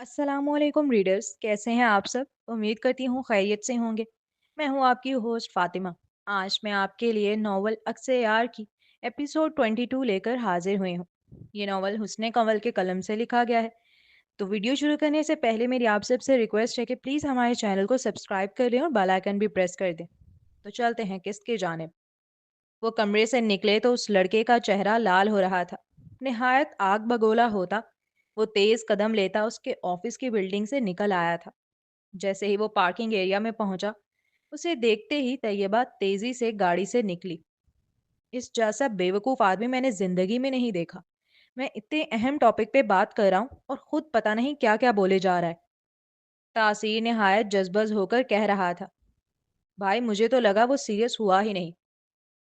अस्सलाम वालेकुम रीडर्स, कैसे हैं आप सब? उम्मीद करती हूँ खैरियत से होंगे। मैं हूँ आपकी होस्ट फातिमा। आज मैं आपके लिए नॉवल अक्से यार की एपिसोड 22 लेकर हाजिर हुई हूँ। ये नॉवल हुस्ने कंवल के कलम से लिखा गया है। तो वीडियो शुरू करने से पहले मेरी आप सबसे रिक्वेस्ट है कि प्लीज़ हमारे चैनल को सब्सक्राइब कर लें और बेल आइकन भी प्रेस कर दें। तो चलते हैं किस्त की जानिब। वो कमरे से निकले तो उस लड़के का चेहरा लाल हो रहा था, निहायत आग बगोला होता। वो तेज कदम लेता उसके ऑफिस की बिल्डिंग से निकल आया था। जैसे ही वो पार्किंग एरिया में पहुंचा, उसे देखते ही तैयबा तेजी से गाड़ी से निकली। इस जैसा बेवकूफ आदमी मैंने जिंदगी में नहीं देखा। मैं इतने अहम टॉपिक पे बात कर रहा हूँ और खुद पता नहीं क्या क्या बोले जा रहा है। तासीर निहायत जज्बज होकर कह रहा था। भाई मुझे तो लगा वो सीरियस हुआ ही नहीं।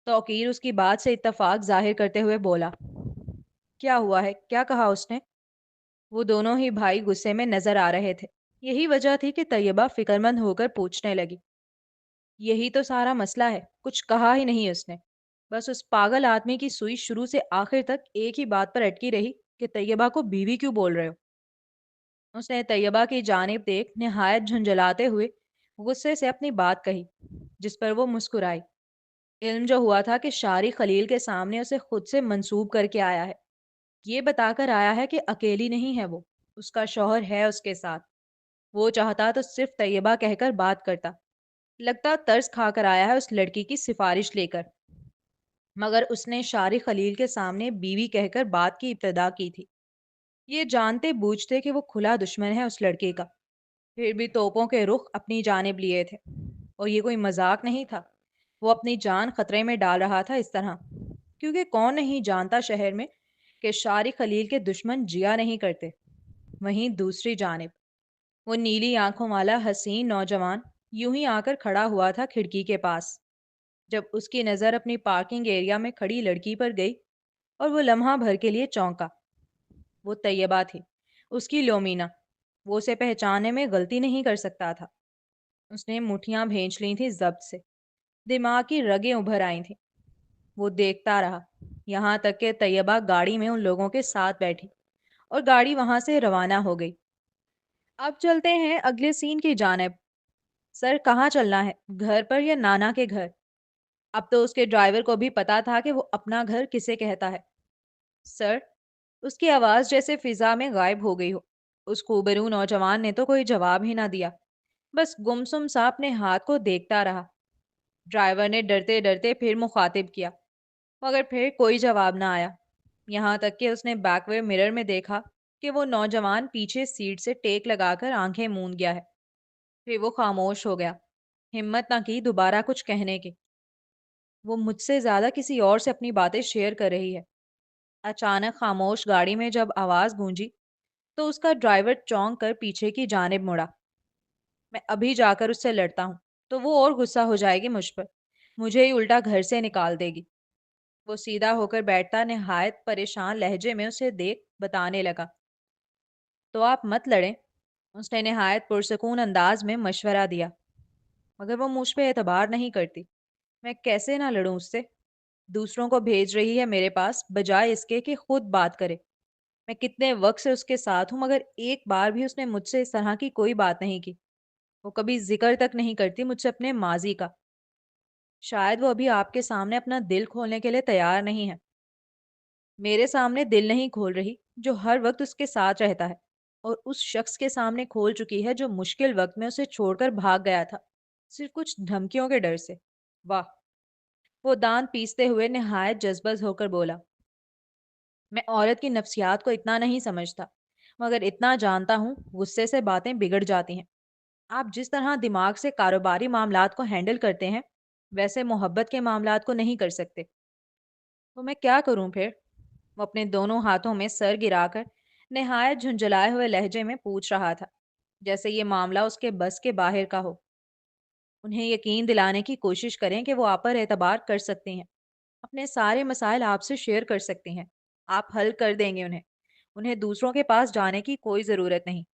तौकीर उसकी बात से इत्तेफाक जाहिर करते हुए बोला। क्या हुआ है, क्या कहा उसने? वो दोनों ही भाई गुस्से में नजर आ रहे थे। यही वजह थी कि तैयबा फिक्रमंद होकर पूछने लगी। यही तो सारा मसला है, कुछ कहा ही नहीं उसने। बस उस पागल आदमी की सुई शुरू से आखिर तक एक ही बात पर अटकी रही कि तैयबा को बीवी क्यों बोल रहे हो। उसने तैयबा की जानिब देख निहायत झुंझलाते हुए गुस्से से अपनी बात कही, जिस पर वो मुस्कुराई। इल्म जो हुआ था कि शारी खलील के सामने उसे खुद से मंसूब करके आया है। ये बताकर आया है कि अकेली नहीं है वो, उसका शौहर है उसके साथ। वो चाहता तो सिर्फ तैयबा कहकर बात करता। लगता तरस खाकर आया है उस लड़की की सिफारिश लेकर। मगर उसने शारी खलील के सामने बीवी कहकर बात की इब्तदा की थी। ये जानते बूझते कि वो खुला दुश्मन है उस लड़के का, फिर भी तोपों के रुख अपनी जानिब लिए थे। और ये कोई मजाक नहीं था। वो अपनी जान खतरे में डाल रहा था इस तरह, क्योंकि कौन नहीं जानता शहर में कि शारी खलील के दुश्मन जिया नहीं करते। वहीं दूसरी जानिब वो नीली आंखों वाला हसीन नौजवान यूं ही आकर खड़ा हुआ था खिड़की के पास। जब उसकी नजर अपनी पार्किंग एरिया में खड़ी लड़की पर गई और वो लम्हा भर के लिए चौंका। वो तैयबा थी, उसकी लोमीना। वो उसे पहचानने में गलती नहीं कर सकता था। उसने मुठियां भींच ली थी जब्त से, दिमाग की रगें उभर आई थी। वो देखता रहा, यहाँ तक कि तैयबा गाड़ी में उन लोगों के साथ बैठी और गाड़ी वहां से रवाना हो गई। अब चलते हैं अगले सीन की जानिब। सर कहाँ चलना है, घर पर या नाना के घर? अब तो उसके ड्राइवर को भी पता था कि वो अपना घर किसे कहता है। सर, उसकी आवाज जैसे फिजा में गायब हो गई हो। उस खूबरू नौजवान ने तो कोई जवाब ही ना दिया, बस गुमसुम सा अपने हाथ को देखता रहा। ड्राइवर ने डरते डरते फिर मुखातिब किया, मगर फिर कोई जवाब ना आया। यहाँ तक कि उसने बैकवे मिरर में देखा कि वो नौजवान पीछे सीट से टेक लगाकर आंखें मूंद गया है। फिर वो खामोश हो गया, हिम्मत ना की दोबारा कुछ कहने की। वो मुझसे ज्यादा किसी और से अपनी बातें शेयर कर रही है। अचानक खामोश गाड़ी में जब आवाज गूंजी, तो उसका ड्राइवर चौंक कर पीछे की जानिब मुड़ा। मैं अभी जाकर उससे लड़ता हूँ, तो वो और गुस्सा हो जाएगी मुझ पर, मुझे ही उल्टा घर से निकाल देगी। वो सीधा होकर बैठता निहायत परेशान लहजे में उसे देख बताने लगा। तो आप मत लड़ें। उसने निहायत पुरसकून अंदाज में मशवरा दिया। मगर वो मुझ पे एतबार नहीं करती। मैं कैसे ना लड़ूं उससे? दूसरों को भेज रही है मेरे पास बजाय इसके कि खुद बात करे। मैं कितने वक्त से उसके साथ हूं, मगर एक बार भी उसने मुझसे इस तरह की कोई बात नहीं की। वो कभी जिक्र तक नहीं करती मुझसे अपने माजी का। शायद वो अभी आपके सामने अपना दिल खोलने के लिए तैयार नहीं है। मेरे सामने दिल नहीं खोल रही, जो हर वक्त उसके साथ रहता है, और उस शख्स के सामने खोल चुकी है जो मुश्किल वक्त में उसे छोड़कर भाग गया था, सिर्फ कुछ धमकियों के डर से। वाह! वो दांत पीसते हुए निहायत जज्बस होकर बोला। मैं औरत की नफ्सियात को इतना नहीं समझता, मगर इतना जानता हूँ गुस्से से बातें बिगड़ जाती हैं। आप जिस तरह दिमाग से कारोबारी मामलात को हैंडल करते हैं, वैसे मोहब्बत के मामलात को नहीं कर सकते। तो मैं क्या करूं फिर? वो अपने दोनों हाथों में सर गिराकर निहायत झुंझलाए हुए लहजे में पूछ रहा था, जैसे ये मामला उसके बस के बाहर का हो। उन्हें यकीन दिलाने की कोशिश करें कि वो आप पर एतबार कर सकते हैं, अपने सारे मसाइल आपसे शेयर कर सकते हैं। आप हल कर देंगे उन्हें। उन्हें दूसरों के पास जाने की कोई ज़रूरत नहीं।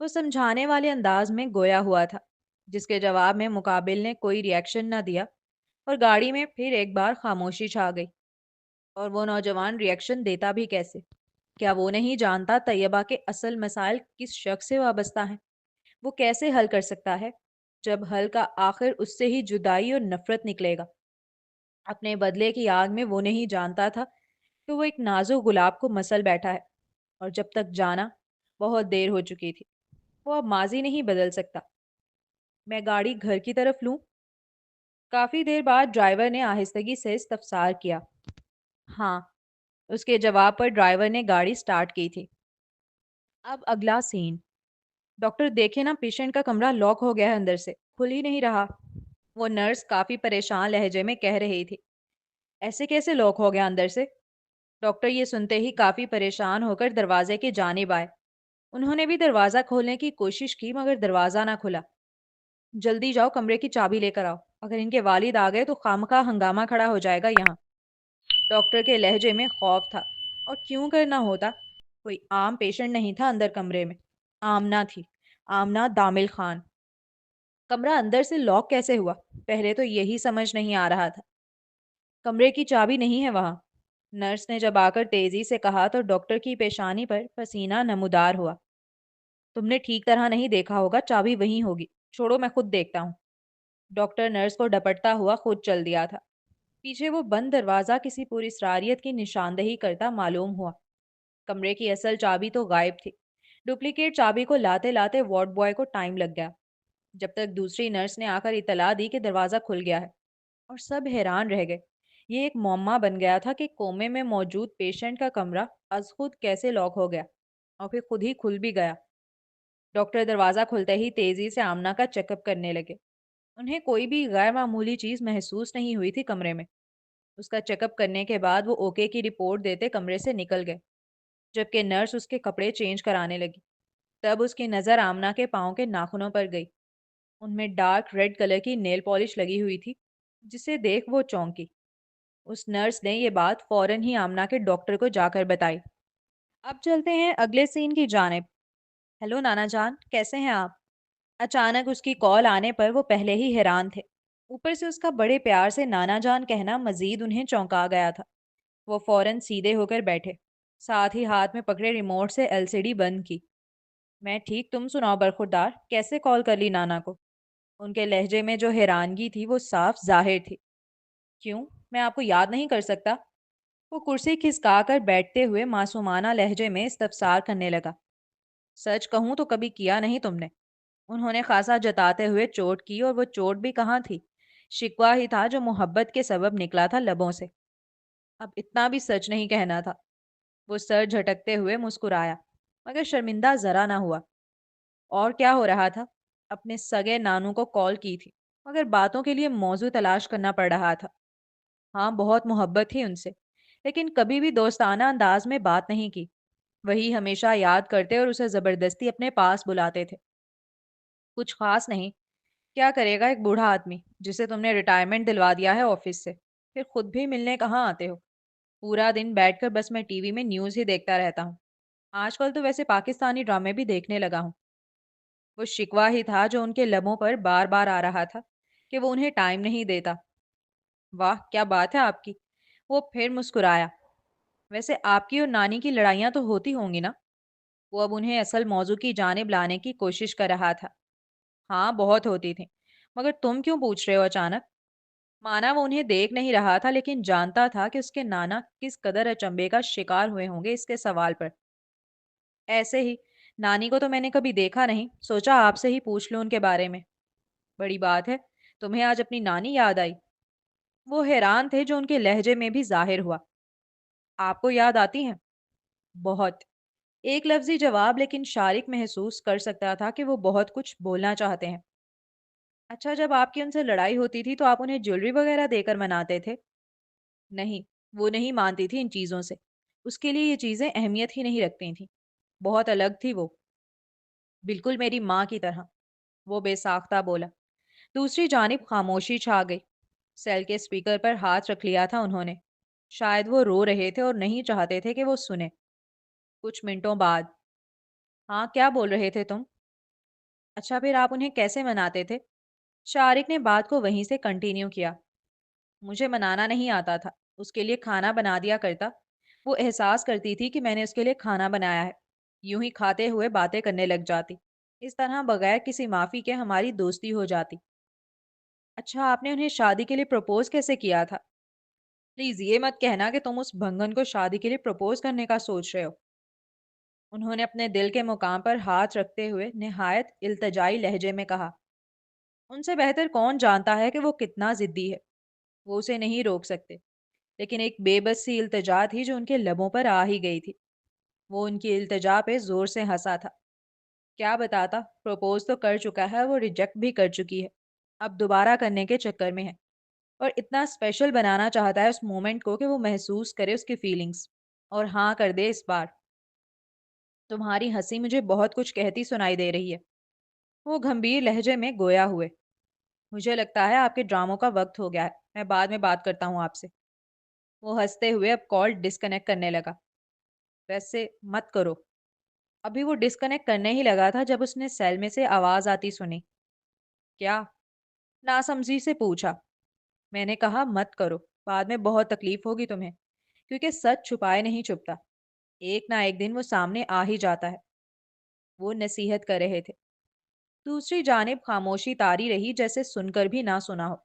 वो समझाने वाले अंदाज में गोया हुआ था, जिसके जवाब में मुकाबिल ने कोई रिएक्शन न दिया। और गाड़ी में फिर एक बार खामोशी छा गई। और वो नौजवान रिएक्शन देता भी कैसे? क्या وہ نہیں जानता तैयबा के असल मसाइल किस शख्स से वाबस्ता हैं? वो कैसे हल कर सकता है? जब हल का आखिर उससे ही जुदाई और नफरत निकलेगा। अपने बदले की आग में वो नहीं जानता था कि वो एक नाजुक गुलाब को मसल बैठा है, और जब तक जाना, बहुत देर हो चुकी थी। वो अब माजी नहीं बदल सकता। मैं गाड़ी घर की तरफ लूं? काफी देर बाद ड्राइवर ने आहिस्तगी से इस्तफसार किया। हाँ। उसके जवाब पर ड्राइवर ने गाड़ी स्टार्ट की थी। अब अगला सीन। डॉक्टर देखे ना, पेशेंट का कमरा लॉक हो गया है अंदर से, खुल ही नहीं रहा। वो नर्स काफी परेशान लहजे में कह रही थी। ऐसे कैसे लॉक हो गया अंदर से? डॉक्टर ये सुनते ही काफी परेशान होकर दरवाजे की जानिब आए। उन्होंने भी दरवाजा खोलने की कोशिश की मगर दरवाजा ना खुला। जल्दी जाओ, कमरे की चाबी लेकर आओ। अगर इनके वालिद आ गए तो खामखा हंगामा खड़ा हो जाएगा यहाँ। डॉक्टर के लहजे में खौफ था। और क्यों करना होता? कोई आम पेशेंट नहीं था अंदर कमरे में। आमना थी। आमना दामिल खान। कमरा अंदर से लॉक कैसे हुआ? पहले तो यही समझ नहीं आ रहा था। कमरे की चाबी नहीं है वहां। नर्स ने जब आकर तेजी से कहा तो डॉक्टर की पेशानी पर पसीना नमूदार हुआ। तुमने ठीक तरह नहीं देखा होगा, चाबी वहीं होगी। छोड़ो, मैं खुद देखता हूँ। डॉक्टर नर्स को डपटता हुआ खुद चल दिया था। पीछे वो बंद दरवाजा किसी पूरी इसरारियत की निशानदेही करता मालूम हुआ। कमरे की असल चाबी तो गायब थी। डुप्लीकेट चाबी को लाते लाते वार्ड बॉय को टाइम लग गया, जब तक दूसरी नर्स ने आकर इतला दी कि दरवाजा खुल गया है। और सब हैरान रह गए। ये एक मौम्मा बन गया था कि कोमे में मौजूद पेशेंट का कमरा अज खुद कैसे लॉक हो गया, और फिर खुद ही खुल भी गया। डॉक्टर दरवाजा खुलते ही तेजी से आमना का चेकअप करने लगे। उन्हें कोई भी गैर मामूली चीज महसूस नहीं हुई थी कमरे में। उसका चेकअप करने के बाद वो ओके की रिपोर्ट देते कमरे से निकल गए, जबकि नर्स उसके कपड़े चेंज कराने लगी। तब उसकी नज़र आमना के पाँव के नाखूनों पर गई। उनमें डार्क रेड कलर की नेल पॉलिश लगी हुई थी, जिसे देख वो चौंकी। उस नर्स ने ये बात फौरन ही आमना के डॉक्टर को जाकर बताई। अब चलते हैं अगले सीन की जानिब। हेलो नाना जान, कैसे हैं आप? अचानक उसकी कॉल आने पर वो पहले ही हैरान थे। ऊपर से उसका बड़े प्यार से नाना जान कहना मजीद उन्हें चौंका गया था। वो फौरन सीधे होकर बैठे, साथ ही हाथ में पकड़े रिमोट से एलसीडी बंद की। मैं ठीक, तुम सुनाओ बरखुरदार, कैसे कॉल कर ली नाना को? उनके लहजे में जो हैरानगी थी वो साफ जाहिर थी। क्यों? मैं आपको याद नहीं कर सकता? वो कुर्सी खिसका कर बैठते हुए मासूमाना लहजे में इस्तफसार करने लगा। सच कहूं तो कभी किया नहीं तुमने। उन्होंने खासा जताते हुए चोट की, और वो चोट भी कहाँ थी। शिकवा ही था जो मोहब्बत के सबब निकला था लबों से। अब इतना भी सच नहीं कहना था। वो सर झटकते हुए मुस्कुराया, मगर शर्मिंदा जरा ना हुआ। और क्या हो रहा था? अपने सगे नानू को कॉल की थी, मगर बातों के लिए मौजू तलाश करना पड़ रहा था। हाँ, बहुत मोहब्बत थी उनसे, लेकिन कभी भी दोस्ताना अंदाज में बात नहीं की। वही हमेशा याद करते और उसे जबरदस्ती अपने पास बुलाते थे। कुछ खास नहीं। क्या करेगा एक बूढ़ा आदमी जिसे तुमने रिटायरमेंट दिलवा दिया है ऑफिस से? फिर खुद भी मिलने कहाँ आते हो? पूरा दिन बैठकर बस मैं टीवी में न्यूज़ ही देखता रहता हूँ। आजकल तो वैसे पाकिस्तानी ड्रामे भी देखने लगा हूँ। वो शिकवा ही था जो उनके लबों पर बार बार आ रहा था कि वो उन्हें टाइम नहीं देता। वाह, क्या बात है आपकी। वो फिर मुस्कुराया। वैसे आपकी और नानी की लड़ाइयाँ तो होती होंगी ना? वो अब उन्हें असल मौजू की जानिब लाने की कोशिश कर रहा था। हाँ, बहुत होती थी। मगर तुम क्यों पूछ रहे हो अचानक? माना वो उन्हें देख नहीं रहा था, लेकिन जानता था कि उसके नाना किस कदर अचंभे का शिकार हुए होंगे इसके सवाल पर। ऐसे ही। नानी को तो मैंने कभी देखा नहीं, सोचा आपसे ही पूछ लूं उनके बारे में। बड़ी बात है। तुम्हें आज अपनी नानी याद आई? वो हैरान थे जो उनके लहजे में भी जाहिर हुआ। आपको याद आती हैं? बहुत। एक लफ्जी जवाब, लेकिन शारिक महसूस कर सकता था कि वो बहुत कुछ बोलना चाहते हैं। अच्छा, जब आपकी उनसे लड़ाई होती थी तो आप उन्हें ज्वेलरी वगैरह देकर मनाते थे? नहीं, वो नहीं मानती थी इन चीजों से। उसके लिए ये चीजें अहमियत ही नहीं रखती थी। बहुत अलग थी वो। बिल्कुल मेरी माँ की तरह। वो बेसाख्ता बोला। दूसरी जानिब खामोशी छा गई। सेल के स्पीकर पर हाथ रख लिया था उन्होंने। शायद वो रो रहे थे और नहीं चाहते थे कि वो सुने। कुछ मिनटों बाद। हाँ, क्या बोल रहे थे तुम? अच्छा, फिर आप उन्हें कैसे मनाते थे? शारिक ने बात को वहीं से कंटिन्यू किया। मुझे मनाना नहीं आता था। उसके लिए खाना बना दिया करता। وہ احساس کرتی تھی کہ میں نے اس کے لیے کھانا بنایا ہے، یوں ہی کھاتے ہوئے باتیں کرنے لگ جاتی۔ اس طرح بغیر کسی معافی کے ہماری دوستی ہو جاتی۔ اچھا، آپ نے انہیں شادی کے لیے پروپوز کیسے کیا تھا؟ پلیز یہ مت کہنا کہ تم اس بھنگن کو شادی کے لیے پروپوز کرنے کا سوچ رہے ہو۔ انہوں نے اپنے دل کے مقام پر ہاتھ رکھتے ہوئے نہایت التجائی لہجے میں کہا، ان سے بہتر کون جانتا ہے کہ وہ کتنا ضدی ہے۔ وہ اسے نہیں روک سکتے، لیکن ایک بے بس سی التجا تھی جو ان کے لبوں پر آ ہی گئی تھی۔ وہ ان کی التجا پہ زور سے ہنسا تھا۔ کیا بتاتا، پروپوز تو کر چکا ہے، وہ ریجیکٹ بھی کر چکی ہے، اب دوبارہ کرنے کے چکر میں ہے، اور اتنا اسپیشل بنانا چاہتا ہے اس مومنٹ کو کہ وہ محسوس کرے اس کی فیلنگز، اور ہاں کر دے اس بار۔ تمہاری ہنسی مجھے بہت کچھ کہتی سنائی دے رہی ہے، وہ گھمبیر لہجے میں گویا ہوئے۔ مجھے لگتا ہے آپ کے ڈراموں کا وقت ہو گیا ہے، میں بعد میں بات کرتا ہوں آپ سے۔ وہ ہنستے ہوئے اب کال ڈسکنیکٹ کرنے لگا۔ ویسے مت کرو۔ ابھی وہ ڈسکنیکٹ کرنے ہی لگا تھا جب اس نے سیل میں سے آواز آتی سنی۔ کیا؟ ناسمجھی سے پوچھا۔ میں نے کہا مت کرو، بعد میں بہت تکلیف ہوگی تمہیں، کیونکہ سچ چھپائے نہیں چھپتا، ایک نہ ایک دن وہ سامنے آ ہی جاتا ہے۔ وہ نصیحت کر رہے تھے۔ دوسری جانب خاموشی طاری رہی، جیسے سن کر بھی نہ سنا ہو۔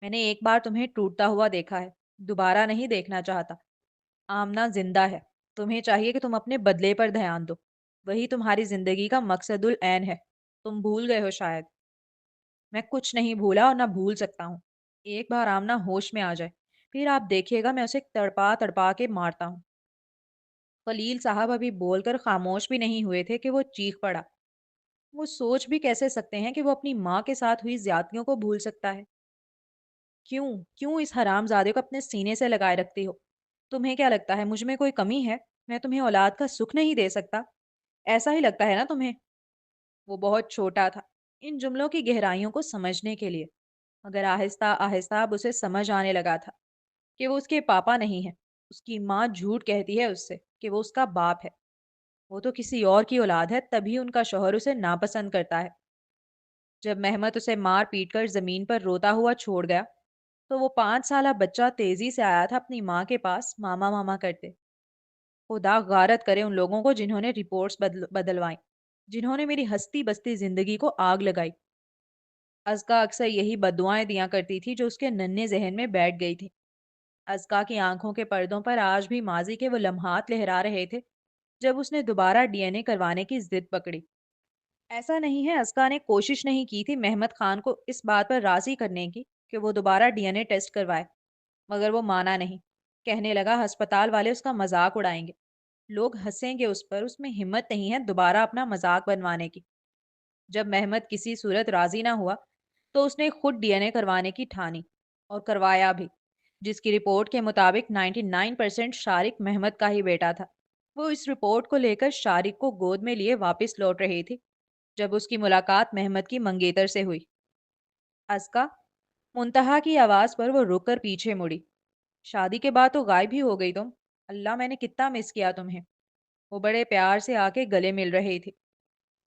میں نے ایک بار تمہیں ٹوٹتا ہوا دیکھا ہے، دوبارہ نہیں دیکھنا چاہتا۔ آمنا زندہ ہے، تمہیں چاہیے کہ تم اپنے بدلے پر دھیان دو، وہی تمہاری زندگی کا مقصد العین ہے۔ تم بھول گئے ہو شاید۔ میں کچھ نہیں بھولا اور نہ بھول سکتا ہوں۔ ایک بار آمنا ہوش میں آ جائے، پھر آپ دیکھیے گا میں اسے تڑپا تڑپا کے مارتا ہوں۔ خلیل صاحب ابھی بول کر خاموش بھی نہیں ہوئے تھے کہ وہ چیخ پڑا۔ وہ سوچ بھی کیسے سکتے ہیں کہ وہ اپنی ماں کے ساتھ ہوئی زیادتیوں کو بھول سکتا ہے؟ کیوں کیوں اس حرام زادے کو اپنے سینے سے لگائے رکھتی ہو؟ تمہیں کیا لگتا ہے مجھ میں کوئی کمی ہے؟ میں تمہیں اولاد کا سکھ نہیں دے سکتا؟ ایسا ہی لگتا ہے نا تمہیں؟ وہ بہت چھوٹا تھا ان جملوں کی گہرائیوں کو سمجھنے کے لیے، مگر آہستہ آہستہ اب اسے سمجھ آنے لگا تھا کہ وہ اس کے پاپا نہیں ہے۔ اس کی ماں جھوٹ کہتی ہے اس سے کہ وہ اس کا باپ ہے۔ وہ تو کسی اور کی اولاد ہے، تبھی ان کا شوہر اسے ناپسند کرتا ہے۔ جب محمد اسے مار پیٹ کر زمین پر روتا ہوا چھوڑ گیا تو وہ 5 سالہ بچہ تیزی سے آیا تھا اپنی ماں کے پاس ماما ماما کرتے۔ خدا غارت کرے ان لوگوں کو جنہوں نے رپورٹس بدلوائیں، جنہوں نے میری ہستی بستی زندگی کو آگ لگائی۔ ازکا اکثر یہی بددعائیں دیا کرتی تھی جو اس کے ننھے ذہن میں بیٹھ گئی تھی۔ ازکا کی آنکھوں کے پردوں پر آج بھی ماضی کے وہ لمحات لہرا رہے تھے جب اس نے دوبارہ ڈی این اے کروانے کی ضد پکڑی۔ ایسا نہیں ہے ازکا نے کوشش نہیں کی تھی محمد خان کو اس بات پر راضی کرنے کی کہ وہ دوبارہ ڈی این اے ٹیسٹ کروائے، مگر وہ مانا نہیں۔ کہنے لگا ہسپتال والے اس کا مذاق اڑائیں گے، لوگ ہنسیں گے اس پر، اس میں ہمت نہیں ہے دوبارہ اپنا مذاق بنوانے کی۔ جب محمد کسی صورت راضی نہ ہوا تو اس نے خود ڈی این اے کروانے کی ٹھانی، اور کروایا بھی، جس کی رپورٹ کے مطابق 99% شارق محمد کا ہی بیٹا تھا۔ وہ اس رپورٹ کو لے کر شارق کو گود میں لیے واپس لوٹ رہی تھی جب اس کی ملاقات محمد کی منگیتر سے ہوئی۔ ازکا، منتہا کی آواز پر وہ رک کر پیچھے مڑی۔ شادی کے بعد تو غائب ہی ہو گئی تم، اللہ میں نے کتنا مس کیا تمہیں۔ وہ بڑے پیار سے آ کے گلے مل رہی تھی۔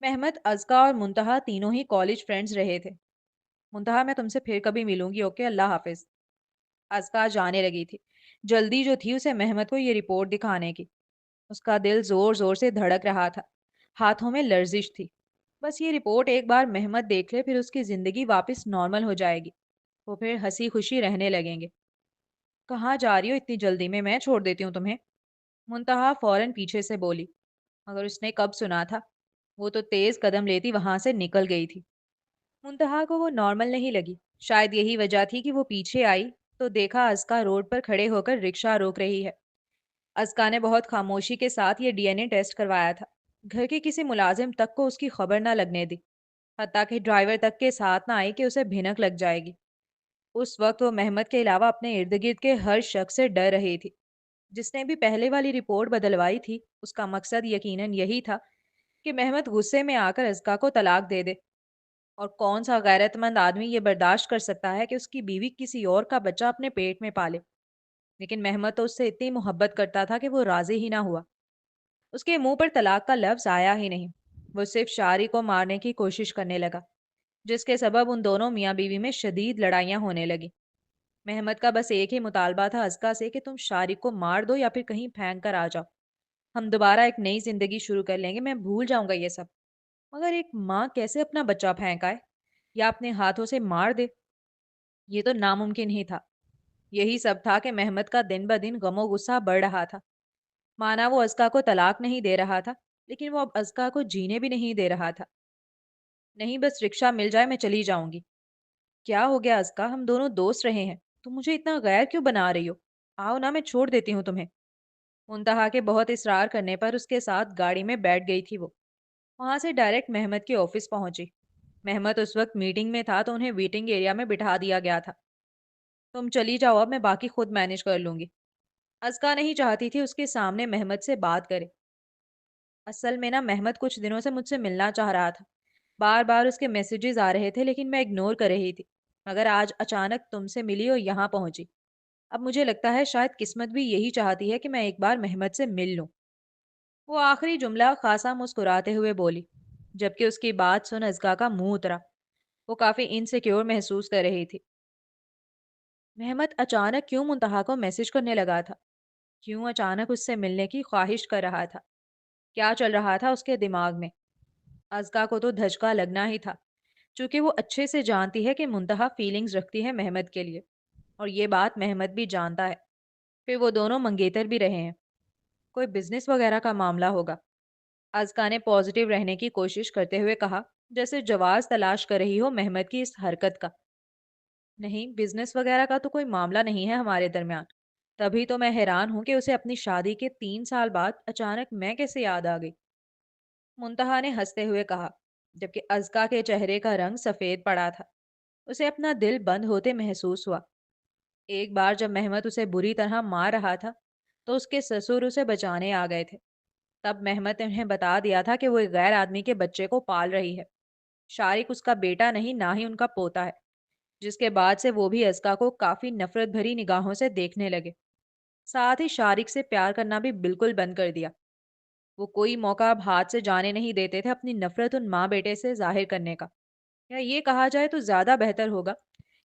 محمد، ازکا اور منتہا تینوں ہی کالج فرینڈز رہے تھے۔ منتہا، میں تم سے پھر کبھی ملوں گی، اوکے، اللہ حافظ۔ ازکا جانے لگی تھی، جلدی جو تھی اسے محمد کو یہ رپورٹ دکھانے کی۔ اس کا دل زور زور سے دھڑک رہا تھا، ہاتھوں میں لرزش تھی۔ بس یہ رپورٹ ایک بار محمد دیکھ لے، پھر اس کی زندگی واپس نارمل ہو جائے گی، وہ پھر ہنسی خوشی رہنے لگیں گے۔ کہاں جا رہی ہو اتنی جلدی میں چھوڑ دیتی ہوں تمہیں، منتہا فوراً پیچھے سے بولی، مگر اس نے کب سنا تھا، وہ تو تیز قدم لیتی وہاں سے نکل گئی تھی۔ منتہا کو وہ نارمل نہیں لگی، شاید یہی وجہ تھی کہ وہ پیچھے آئی تو دیکھا ازکا روڈ پر کھڑے ہو کر رکشہ روک رہی ہے۔ ازکا نے بہت خاموشی کے ساتھ یہ ڈی این اے ٹیسٹ کروایا تھا، گھر کے کسی ملازم تک کو اس کی خبر نہ لگنے دی، حتیٰ کہ ڈرائیور تک کے ساتھ نہ آئی کہ اسے بھنک لگ جائے گی۔ اس وقت وہ محمد کے علاوہ اپنے ارد گرد کے ہر شخص سے ڈر رہی تھی۔ جس نے بھی پہلے والی رپورٹ بدلوائی تھی اس کا مقصد یقیناً یہی تھا کہ محمد غصے میں آ کر ازکا کو طلاق دے دے، اور کون سا غیرت مند آدمی یہ برداشت کر سکتا ہے کہ اس کی بیوی کسی اور کا بچہ اپنے پیٹ میں پالے؟ لیکن محمد تو اس سے اتنی محبت کرتا تھا کہ وہ راضی ہی نہ ہوا۔ اس کے منہ پر طلاق کا لفظ آیا ہی نہیں، وہ صرف شاری کو مارنے کی کوشش کرنے لگا، جس کے سبب ان دونوں میاں بیوی میں شدید لڑائیاں ہونے لگی۔ महमद का बस एक ही मुतालबा था अज़का से कि तुम शारिक को मार दो या फिर कहीं फेंक कर आ जाओ। हम दोबारा एक नई ज़िंदगी शुरू कर लेंगे, मैं भूल जाऊँगा ये सब। मगर एक माँ कैसे अपना बच्चा फेंक आए या अपने हाथों से मार दे? ये तो नामुमकिन ही था। यही सब था कि महमद का दिन ब दिन गमो गुस्सा बढ़ रहा था। माना वो अज़का को तलाक नहीं दे रहा था, लेकिन वो अब अज़का को जीने भी नहीं दे रहा था। नहीं, बस रिक्शा मिल जाए मैं चली जाऊँगी। क्या हो गया अज़का? हम दोनों दोस्त रहे हैं। तुम मुझे इतना गैर क्यों बना रही हो? आओ ना, मैं छोड़ देती हूँ तुम्हें। मुंतहा के बहुत इसरार करने पर उसके साथ गाड़ी में बैठ गई थी वो। वहां से डायरेक्ट महमद के ऑफिस पहुंची। महमद उस वक्त मीटिंग में था तो उन्हें वेटिंग एरिया में बिठा दिया गया था। तुम चली जाओ, अब मैं बाकी खुद मैनेज कर लूंगी। अज़का नहीं चाहती थी उसके सामने महमद से बात करे। असल में ना, महमद कुछ दिनों से मुझसे मिलना चाह रहा था। बार बार उसके मैसेजेस आ रहे थे लेकिन मैं इग्नोर कर रही थी। मगर आज अचानक तुमसे मिली और यहाँ पहुंची। अब मुझे लगता है शायद किस्मत भी यही चाहती है कि मैं एक बार महमद से मिल लूं। वो आखिरी जुमला खासा मुस्कुराते हुए बोली, जबकि उसकी बात सुन अज़का का मुंह उतरा। वो काफी इनसिक्योर महसूस कर रही थी। महमद अचानक क्यों मुंतहा को मैसेज करने लगा था? क्यों अचानक उससे मिलने की ख्वाहिश कर रहा था? क्या चल रहा था उसके दिमाग में? अज़का को तो धचका लगना ही था, क्योंकि वो अच्छे से जानती है कि मुंतहा फीलिंग्स रखती है महमद के लिए, और ये बात महमद भी जानता है। फिर वो दोनों मंगेतर भी रहे हैं। कोई बिजनेस वगैरह का मामला होगा। अज़का ने पॉजिटिव रहने की कोशिश करते हुए कहा, जैसे जवाब तलाश कर रही हो महमद की इस हरकत का। नहीं, बिजनेस वगैरह का तो कोई मामला नहीं है हमारे दरमियान। तभी तो मैं हैरान हूं कि उसे अपनी शादी के 3 साल बाद अचानक मैं कैसे याद आ गई। मुंतहा ने हंसते हुए कहा, जबकि अज़का के चेहरे का रंग सफेद पड़ा था। उसे अपना दिल बंद होते महसूस हुआ। एक बार जब महमद उसे बुरी तरह मार रहा था तो उसके ससुर उसे बचाने आ गए थे। तब महमद ने उन्हें बता दिया था कि वो एक गैर आदमी के बच्चे को पाल रही है। शारिक उसका बेटा नहीं, ना ही उनका पोता है। जिसके बाद से वो भी अज़का को काफी नफरत भरी निगाहों से देखने लगे। साथ ही शारिक से प्यार करना भी बिल्कुल बंद कर दिया। वो कोई मौका अब हाथ से जाने नहीं देते थे अपनी नफरत उन माँ बेटे से जाहिर करने का। या ये कहा जाए तो ज्यादा बेहतर होगा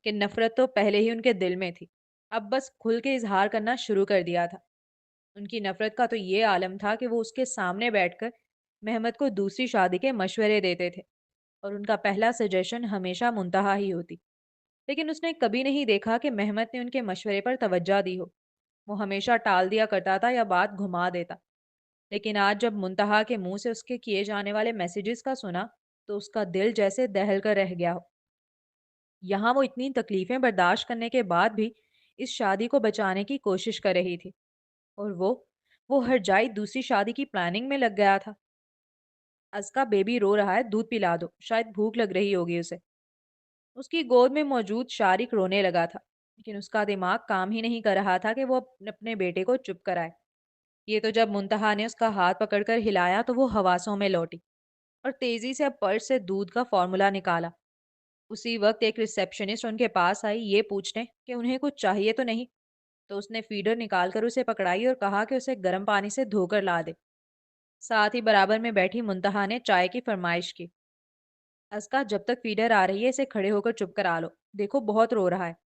कि नफरत तो पहले ही उनके दिल में थी, अब बस खुल के इजहार करना शुरू कर दिया था। उनकी नफरत का तो ये आलम था कि वो उसके सामने बैठकर महमद को दूसरी शादी के मशवरे देते थे, और उनका पहला सजेशन हमेशा मुंतहा ही होती। लेकिन उसने कभी नहीं देखा कि महमद ने उनके मशवरे पर तवज्जो दी हो। वो हमेशा टाल दिया करता था या बात घुमा देता। लेकिन आज जब मुंतहा के मुंह से उसके किए जाने वाले मैसेजेस का सुना, तो उसका दिल जैसे दहल कर रह गया हो। यहाँ वो इतनी तकलीफें बर्दाश्त करने के बाद भी इस शादी को बचाने की कोशिश कर रही थी, और वो हर जाई दूसरी शादी की प्लानिंग में लग गया था। अज़का बेबी रो रहा है, दूध पिला दो, शायद भूख लग रही होगी उसे। उसकी गोद में मौजूद शारिक रोने लगा था, लेकिन उसका दिमाग काम ही नहीं कर रहा था कि वो अपने बेटे को चुप कराए। ये तो जब मुंतहा ने उसका हाथ पकड़कर हिलाया तो वो हवासों में लौटी और तेजी से अब पर्स से दूध का फॉर्मूला निकाला। उसी वक्त एक रिसेप्शनिस्ट उनके पास आई ये पूछने कि उन्हें कुछ चाहिए तो नहीं। तो उसने फीडर निकालकर उसे पकड़ाई और कहा कि उसे गर्म पानी से धोकर ला दे। साथ ही बराबर में बैठी मुंतहा ने चाय की फरमाइश की। अस्का, जब तक फीडर आ रही है इसे खड़े होकर चुप करा लो, देखो बहुत रो रहा है।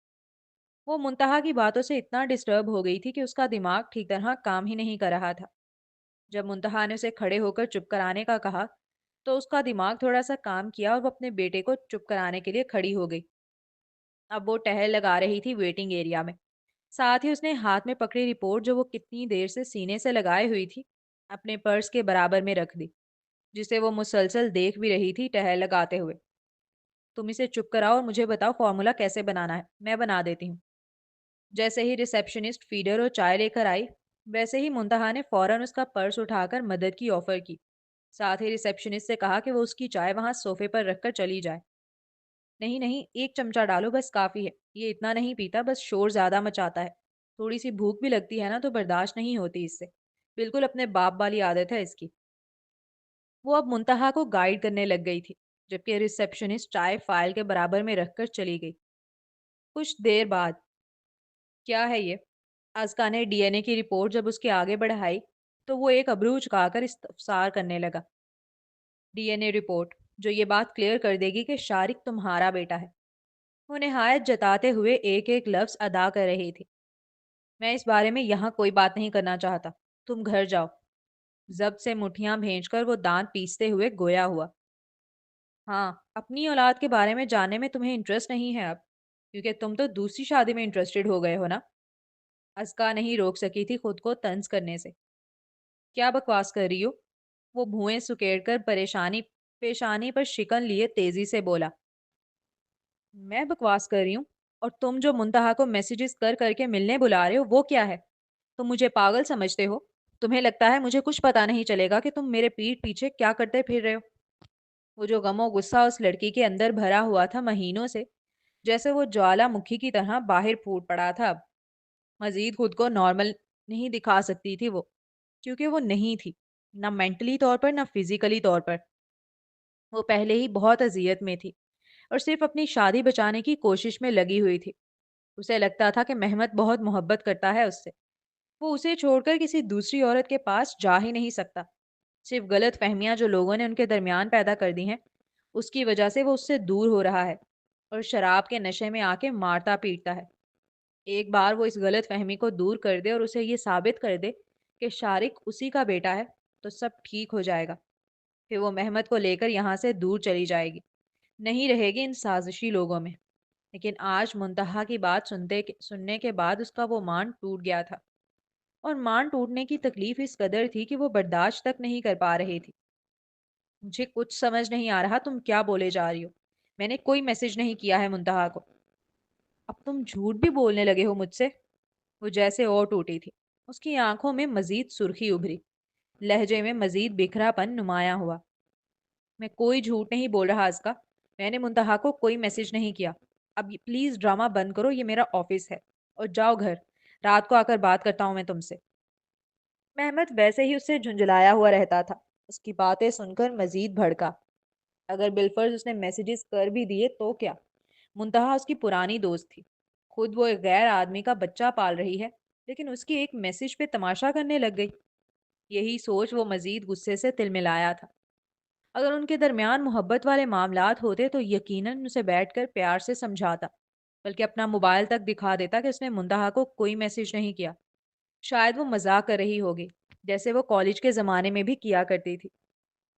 वो मुंतहा की बातों से इतना डिस्टर्ब हो गई थी कि उसका दिमाग ठीक तरह काम ही नहीं कर रहा था। जब मुंतहा ने उसे खड़े होकर चुप कराने का कहा, तो उसका दिमाग थोड़ा सा काम किया और वो अपने बेटे को चुप कराने के लिए खड़ी हो गई। अब वो टहल लगा रही थी वेटिंग एरिया में। साथ ही उसने हाथ में पकड़ी रिपोर्ट जो वो कितनी देर से सीने से लगाए हुई थी, अपने पर्स के बराबर में रख दी, जिसे वो मुसलसल देख भी रही थी टहल लगाते हुए। तुम इसे चुप कराओ और मुझे बताओ फॉर्मूला कैसे बनाना है, मैं बना देती हूँ। जैसे ही रिसेप्शनिस्ट फीडर और चाय लेकर आई, वैसे ही मुंतहा ने फौरन उसका पर्स उठाकर मदद की ऑफर की। साथ ही रिसेप्शनिस्ट से कहा कि वो उसकी चाय वहां सोफे पर रखकर चली जाए। नहीं नहीं, एक चमचा डालो बस काफी है, ये इतना नहीं पीता, बस शोर ज्यादा मचाता है। थोड़ी सी भूख भी लगती है ना तो बर्दाश्त नहीं होती इससे। बिल्कुल अपने बाप वाली आदत है इसकी। वो अब मुंतहा को गाइड करने लग गई थी, जबकि रिसेप्शनिस्ट चाय फाइल के बराबर में रखकर चली गई। कुछ देर बाद, क्या है ये? आज़का ने डीएनए की रिपोर्ट जब उसके आगे बढ़ाई, तो वो एक अबरू झुकाकर इस्तफसार करने लगा। डीएनए रिपोर्ट जो ये बात क्लियर कर देगी कि शारिक तुम्हारा बेटा है। وہ نہایت جتاتے ہوئے ایک ایک لفظ ادا کر رہی تھی۔ میں اس بارے میں یہاں کوئی بات نہیں کرنا چاہتا، تم گھر جاؤ۔ ضبط سے مٹھیاں بھینچ کر وہ دانت پیستے ہوئے گویا ہوا۔ ہاں، اپنی اولاد کے بارے میں جاننے میں تمہیں انٹرسٹ نہیں ہے اب، کیونکہ تم تو دوسری شادی میں انٹرسٹڈ ہو گئے ہو نا؟ اسکا نہیں روک سکی تھی خود کو طنز کرنے سے۔ کیا بکواس کر رہی ہو؟ وہ بھوئیں سکیڑ کر پریشانی پیشانی پر شکن لیے تیزی سے بولا۔ میں بکواس کر رہی ہوں؟ اور تم جو منتہا کو میسیجز کر کر کے ملنے بلا رہے ہو وہ کیا ہے؟ تم مجھے پاگل سمجھتے ہو؟ تمہیں لگتا ہے مجھے کچھ پتا نہیں چلے گا کہ تم میرے پیٹھ پیچھے کیا کرتے پھر رہے ہو؟ وہ جو غم و غصہ اس لڑکی کے اندر بھرا ہوا تھا مہینوں سے، جیسے وہ جوالا مکھی کی طرح باہر پھوٹ پڑا تھا اب۔ مزید خود کو نارمل نہیں دکھا سکتی تھی وہ، کیونکہ وہ نہیں تھی، نہ مینٹلی طور پر نہ فزیکلی طور پر۔ وہ پہلے ہی بہت اذیت میں تھی اور صرف اپنی شادی بچانے کی کوشش میں لگی ہوئی تھی۔ اسے لگتا تھا کہ مہمت بہت محبت کرتا ہے اس سے، وہ اسے چھوڑ کر کسی دوسری عورت کے پاس جا ہی نہیں سکتا۔ صرف غلط فہمیاں جو لوگوں نے ان کے درمیان پیدا کر دی ہیں، اس کی وجہ سے وہ اس سے دور ہو رہا ہے اور شراب کے نشے میں آ کے مارتا پیٹتا ہے۔ ایک بار وہ اس غلط فہمی کو دور کر دے اور اسے یہ ثابت کر دے کہ شارق اسی کا بیٹا ہے، تو سب ٹھیک ہو جائے گا۔ پھر وہ مہمت کو لے کر یہاں سے دور چلی جائے گی، نہیں رہے گی ان سازشی لوگوں میں۔ لیکن آج منتہا کی بات سننے کے بعد اس کا وہ مان ٹوٹ گیا تھا، اور مان ٹوٹنے کی تکلیف اس قدر تھی کہ وہ برداشت تک نہیں کر پا رہی تھی۔ مجھے کچھ سمجھ نہیں آ رہا تم کیا بولے جا رہی ہو۔ میں نے کوئی میسج نہیں کیا ہے منتہا کو۔ اب تم جھوٹ بھی بولنے لگے ہو مجھ سے؟ وہ جیسے اور ٹوٹی تھی، اس کی آنکھوں میں مزید سرخی ابھری، لہجے میں مزید بکھرا پن نمایاں ہوا۔ میں کوئی جھوٹ نہیں بول رہا اس کا، میں نے منتہا کو کوئی میسج نہیں کیا۔ اب پلیز ڈرامہ بند کرو، یہ میرا آفس ہے، اور جاؤ گھر، رات کو آ کر بات کرتا ہوں میں تم سے۔ محمد ویسے ہی اس سے جھنجھلایا ہوا رہتا تھا، اس کی باتیں سن کر مزید بھڑکا۔ اگر بالفرض اس نے میسیجز کر بھی دیے تو کیا؟ منتہا اس کی پرانی دوست تھی، خود وہ ایک غیر آدمی کا بچہ پال رہی ہے، لیکن اس کی ایک میسج پہ تماشا کرنے لگ گئی۔ یہی سوچ وہ مزید غصے سے تلملایا تھا۔ اگر ان کے درمیان محبت والے معاملات ہوتے تو یقیناً اسے بیٹھ کر پیار سے سمجھاتا، بلکہ اپنا موبائل تک دکھا دیتا کہ اس نے منتہا کو کوئی میسج نہیں کیا۔ شاید وہ مذاق کر رہی ہوگی، جیسے وہ کالج کے زمانے میں بھی کیا کرتی تھی،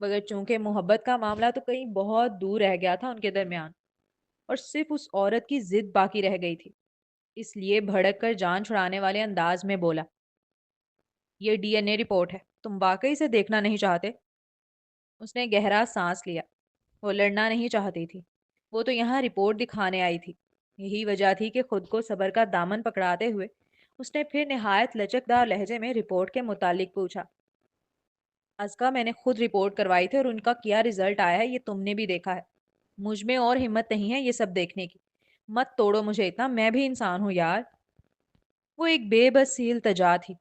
مگر چونکہ محبت کا معاملہ تو کہیں بہت دور رہ گیا تھا ان کے درمیان، اور صرف اس عورت کی ضد باقی رہ گئی تھی، اس لیے بھڑک کر جان چھڑانے والے انداز میں بولا، یہ ڈی این اے رپورٹ ہے، تم واقعی سے دیکھنا نہیں چاہتے؟ اس نے گہرا سانس لیا۔ وہ لڑنا نہیں چاہتی تھی، وہ تو یہاں رپورٹ دکھانے آئی تھی۔ یہی وجہ تھی کہ خود کو صبر کا دامن پکڑاتے ہوئے اس نے پھر نہایت لچکدار لہجے میں رپورٹ کے متعلق پوچھا۔ ازکا، میں نے خود رپورٹ کروائی تھی اور ان کا کیا رزلٹ آیا ہے یہ تم نے بھی دیکھا ہے۔ مجھ میں اور ہمت نہیں ہے یہ سب دیکھنے کی۔ مت توڑو مجھے اتنا، میں بھی انسان ہوں یار۔ وہ ایک بے بس سی التجا تھی،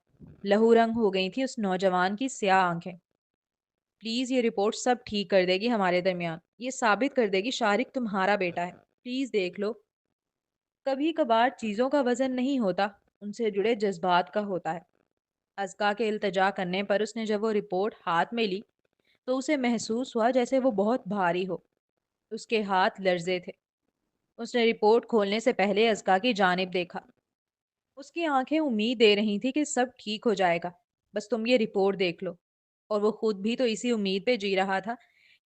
لہو رنگ ہو گئی تھی اس نوجوان کی سیاہ آنکھیں۔ پلیز یہ رپورٹ سب ٹھیک کر دے گی ہمارے درمیان، یہ ثابت کر دے گی شارق تمہارا بیٹا ہے، پلیز دیکھ لو۔ کبھی کبھار چیزوں کا وزن نہیں ہوتا، ان سے جڑے جذبات کا ہوتا ہے۔ ازکا کے التجا کرنے پر اس نے جب وہ رپورٹ ہاتھ میں لی تو اسے محسوس ہوا جیسے وہ بہت بھاری ہو۔ اس کے ہاتھ لرزے تھے۔ اس نے رپورٹ کھولنے سے پہلے ازکا کی جانب دیکھا۔ اس کی آنکھیں امید دے رہی تھی کہ سب ٹھیک ہو جائے گا، بس تم یہ رپورٹ دیکھ لو۔ اور وہ خود بھی تو اسی امید پہ جی رہا تھا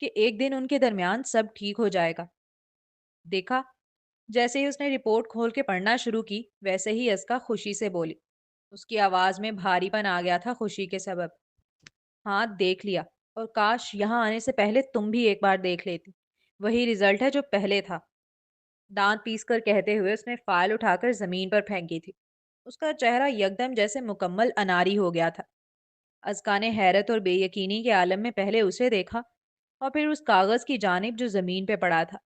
کہ ایک دن ان کے درمیان سب ٹھیک ہو جائے گا۔ دیکھا؟ جیسے ہی اس نے رپورٹ کھول کے پڑھنا شروع کی ویسے ہی ازکا خوشی سے بولی۔ اس کی آواز میں بھاری پن آ گیا تھا خوشی کے سبب۔ ہاں دیکھ لیا، اور کاش یہاں آنے سے پہلے تم بھی ایک بار دیکھ لیتی۔ وہی رزلٹ ہے جو پہلے تھا۔ دانت پیس کر کہتے ہوئے اس نے فائل اٹھا کر زمین پر پھینکی تھی۔ اس کا چہرہ یکدم جیسے مکمل اناری ہو گیا تھا۔ ازکا نے حیرت اور بے یقینی کے عالم میں پہلے اسے دیکھا اور پھر اس کاغذ کی جانب جو زمین پہ پڑا تھا۔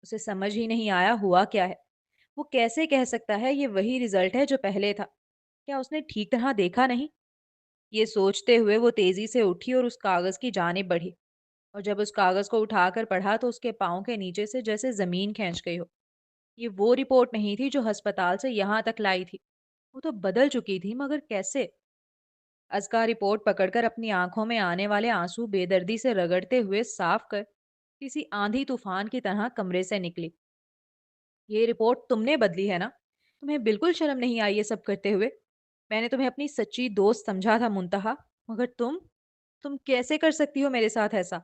اسے سمجھ ہی نہیں آیا ہوا کیا ہے۔ وہ کیسے کہہ سکتا ہے یہ وہی رزلٹ ہے جو پہلے تھا؟ کیا اس نے ٹھیک طرح دیکھا نہیں؟ یہ سوچتے ہوئے وہ تیزی سے اٹھی اور اس کاغذ کی جانب بڑھی، اور جب اس کاغذ کو اٹھا کر پڑھا تو اس کے پاؤں کے نیچے سے جیسے زمین کھینچ گئی ہو۔ یہ وہ رپورٹ نہیں تھی جو ہسپتال سے یہاں تک لائی تھی، وہ تو بدل چکی تھی، مگر کیسے؟ ازکا رپورٹ پکڑ کر اپنی آنکھوں میں آنے والے آنسو بے دردی سے رگڑتے ہوئے صاف کر کسی آندھی طوفان کی طرح کمرے سے نکلی۔ ये रिपोर्ट तुमने बदली है ना? तुम्हें बिल्कुल शर्म नहीं आई ये सब करते हुए? मैंने तुम्हें अपनी सच्ची दोस्त समझा था मुंतहा, मगर तुम कैसे कर सकती हो मेरे साथ ऐसा?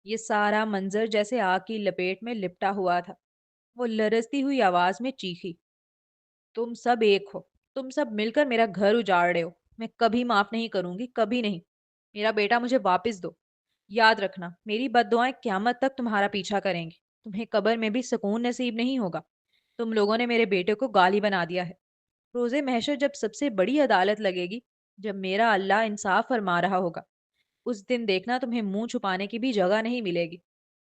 ये सारा मंजर जैसे आग की लपेट में लिपटा हुआ था। वो लरजती हुई आवाज में चीखी, तुम सब एक हो। तुम सब मिलकर मेरा घर उजाड़ रहे हो। मैं कभी माफ नहीं करूंगी, कभी नहीं। मेरा बेटा मुझे वापस दो। याद रखना, मेरी बद्दुआएं क्यामत तक तुम्हारा पीछा करेंगी। तुम्हें कब्र में भी सुकून नसीब नहीं होगा। तुम लोगों ने मेरे बेटे को गाली बना दिया है। रोजे महशर जब सबसे बड़ी अदालत लगेगी, जब मेरा अल्लाह इंसाफ फरमा रहा होगा, उस दिन देखना तुम्हें मुंह छुपाने की भी जगह नहीं मिलेगी।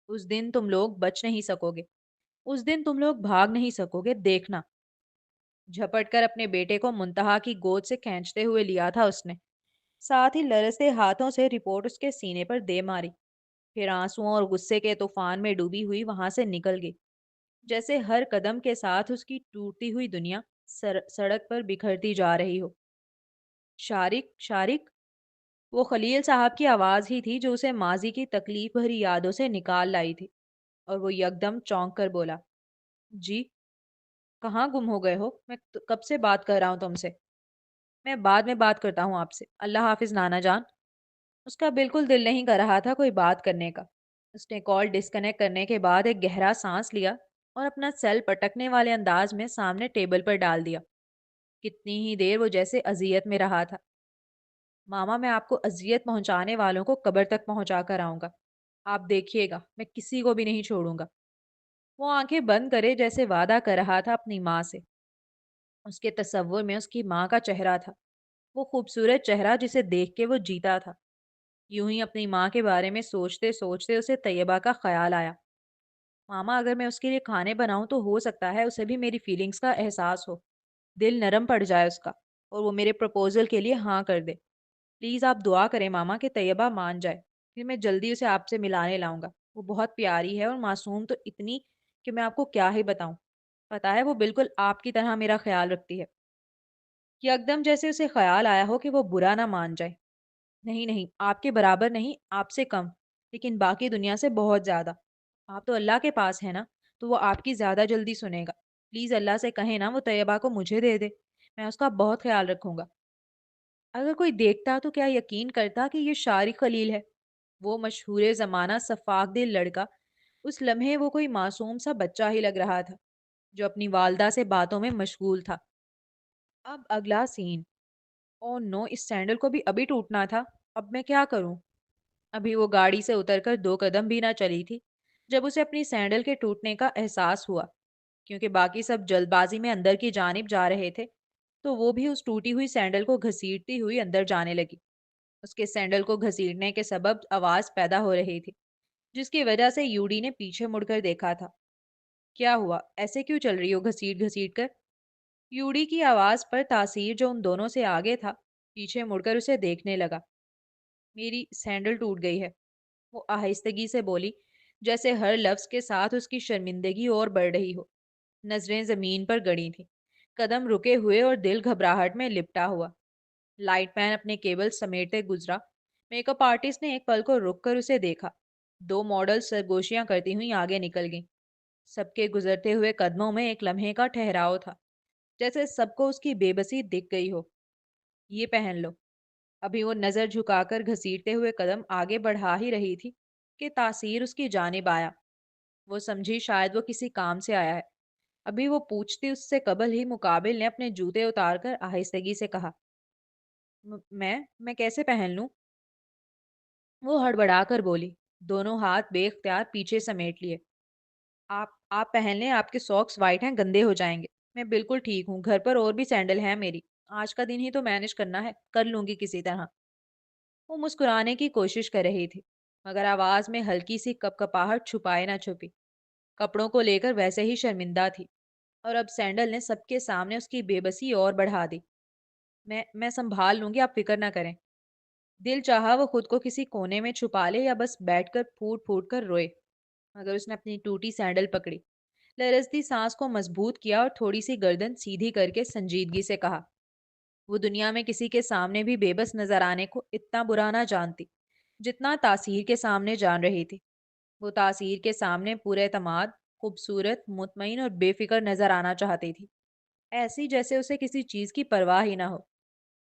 उस दिन तुम लोग बच नहीं सकोगे। उस दिन तुम लोग भाग नहीं सकोगे, देखना। झपट कर अपने बेटे को मुंतहा की गोद से खींचते हुए लिया था उसने। साथ ही लरसते हाथों से रिपोर्ट उसके सीने पर दे मारी। फिर आंसुओं और गुस्से के तूफान में डूबी हुई वहां से निकल गई, जैसे हर कदम के साथ उसकी टूटती हुई दुनिया सड़क पर बिखरती जा रही हो। शारिक, शारिक। वो खलील साहब की आवाज ही थी जो उसे माजी की तकलीफ भरी यादों से निकाल लाई थी। और वो यकदम चौंक कर बोला, जी, कहाँ गुम हो गए हो? मैं कब से बात कर रहा हूँ तुमसे। मैं बाद में बात करता हूँ आपसे। अल्लाह हाफिज नाना जान। उसका बिल्कुल दिल नहीं कर रहा था कोई बात करने का। उसने कॉल डिस्कनेक्ट करने के बाद एक गहरा सांस लिया और अपना सेल पटकने वाले अंदाज में सामने टेबल पर डाल दिया। कितनी ही देर वो जैसे अजियत में रहा था। मामा, मैं आपको अजियत पहुंचाने वालों को कब्र तक पहुंचा कर आऊंगा। आप देखिएगा, मैं किसी को भी नहीं छोड़ूंगा। वो आंखें बंद करे जैसे वादा कर रहा था अपनी माँ से। उसके तसव्वुर में उसकी माँ का चेहरा था, वो खूबसूरत चेहरा जिसे देख के वो जीता था। यूं ही अपनी माँ के बारे में सोचते सोचते उसे तैयबा का ख्याल आया। मामा, अगर मैं उसके लिए खाने बनाऊं तो हो सकता है उसे भी मेरी फीलिंग्स का एहसास हो। दिल नरम पड़ जाए उसका, और वो मेरे प्रपोजल के लिए हाँ कर दे। प्लीज़ आप दुआ करें मामा कि तैयबा मान जाए। फिर मैं जल्दी उसे आपसे मिलाने लाऊंगा। वो बहुत प्यारी है और मासूम तो इतनी कि मैं आपको क्या ही बताऊं। पता है, वो बिल्कुल आपकी तरह मेरा ख्याल रखती है। यकदम जैसे उसे ख्याल आया हो कि वो बुरा ना मान जाए। नहीं नहीं, आपके बराबर नहीं, आपसे कम, लेकिन बाकी दुनिया से बहुत ज्यादा। आप तो अल्लाह के पास है ना, तो वो आपकी ज्यादा जल्दी सुनेगा। प्लीज अल्लाह से कहें ना वो तैयबा को मुझे दे दे। मैं उसका बहुत ख्याल रखूंगा। अगर कोई देखता तो क्या यकीन करता कि ये शारिक खलील है, वो मशहूर जमाना सफाक दिल लड़का। उस लम्हे वो कोई मासूम सा बच्चा ही लग रहा था, जो अपनी वालदा से बातों में मशगूल था। अब अगला सीन। ओह नो, इस सैंडल को भी अभी टूटना था। अब मैं क्या करूं? अभी वो गाड़ी से उतरकर 2 कदम भी ना चली थी, जब उसे अपनी सैंडल के टूटने का एहसास हुआ। क्योंकि बाकी सब जल्दबाजी में अंदर की जानिब जा रहे थे, तो वो भी उस टूटी हुई सैंडल को घसीटती हुई अंदर जाने लगी। उसके सैंडल को घसीटने के सबब आवाज पैदा हो रही थी, जिसकी वजह से यूडी ने पीछे मुड़कर देखा था। क्या हुआ? ऐसे क्यों चल रही हो घसीट घसीट कर? यूडी की आवाज पर तासीर जो उन दोनों से आगे था, पीछे मुड़कर उसे देखने लगा। मेरी सैंडल टूट गई है, वो आहिस्तगी से बोली, जैसे हर लफ्ज के साथ उसकी शर्मिंदगी और बढ़ रही हो। नजरें जमीन पर गड़ी थीं, कदम रुके हुए और दिल घबराहट में लिपटा हुआ। लाइट मैन अपने केबल समेटते गुजरा। मेकअप आर्टिस्ट ने एक पल को रुक कर उसे देखा। 2 मॉडल सरगोशियां करती हुई आगे निकल गईं। सबके गुजरते हुए कदमों में एक लम्हे का ठहराव था, जैसे सबको उसकी बेबसी दिख गई हो। ये पहन लो। अभी वो नजर झुकाकर घसीटते हुए कदम आगे बढ़ा ही रही थी कि तासीर उसकी जानिब आया। वो समझी शायद वो किसी काम से आया है। अभी वो पूछती उससे कबल ही मुकाबिल ने अपने जूते उतारकर आहिस्तगी से कहा, मैं कैसे पहन लूं? वो हड़बड़ाकर बोली, दोनों हाथ बेख्तियार पीछे समेट लिए। आप पहन लें, आपके सॉक्स वाइट हैं, गंदे हो जाएंगे। मैं बिल्कुल ठीक हूँ, घर पर और भी सैंडल है मेरी। आज का दिन ही तो मैनेज करना है, कर लूंगी किसी तरह। वो मुस्कुराने की कोशिश कर रही थी, मगर आवाज में हल्की सी कपकपाहट छुपाए ना छुपी। कपड़ों को लेकर वैसे ही शर्मिंदा थी, और अब सैंडल ने सबके सामने उसकी बेबसी और बढ़ा दी। मैं संभाल लूंगी, आप फिक्र ना करें। दिल चाहा वो खुद को किसी कोने में छुपा ले या बस बैठकर फूट फूट कर रोए, मगर उसने अपनी टूटी सैंडल पकड़ी, लरजती सांस को मजबूत किया और थोड़ी सी गर्दन सीधी करके संजीदगी से कहा, वो दुनिया में किसी के सामने भी बेबस नजर आने को इतना बुरा ना जानती, जितना तासीर के सामने जान रही थी। वो तासीर के सामने पूरे एतमाद, खूबसूरत, मुतमईन और बेफिक्र नजर आना चाहती थी, ऐसी जैसे उसे किसी चीज की परवाह ही ना हो।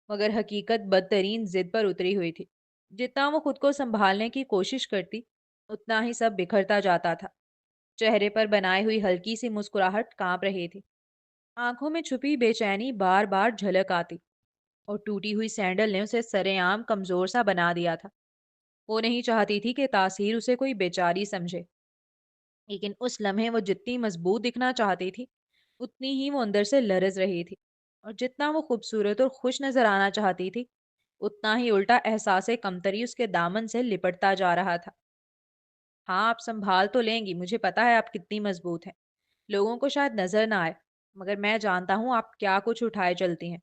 मगर हकीकत बदतरीन जिद पर उतरी हुई थी। जितना वो खुद को संभालने की कोशिश करती, उतना ही सब बिखरता जाता था। चेहरे पर बनाई हुई हल्की सी मुस्कुराहट कांप रही थी। आंखों में छुपी बेचैनी बार बार झलक आती, और टूटी हुई सैंडल ने उसे सरेआम कमजोर सा बना दिया था। वो नहीं चाहती थी कि तासीर उसे कोई बेचारी समझे, लेकिन उस लम्हे वो जितनी मजबूत दिखना चाहती थी, उतनी ही वो अंदर से लरज रही थी। और जितना वो खूबसूरत और खुश नजर आना चाहती थी, उतना ही उल्टा एहसास कमतरी उसके दामन से लिपटता जा रहा था। हाँ, आप संभाल तो लेंगी, मुझे पता है आप कितनी मजबूत हैं। लोगों को शायद नजर ना आए, मगर मैं जानता हूँ आप क्या कुछ उठाए चलती हैं।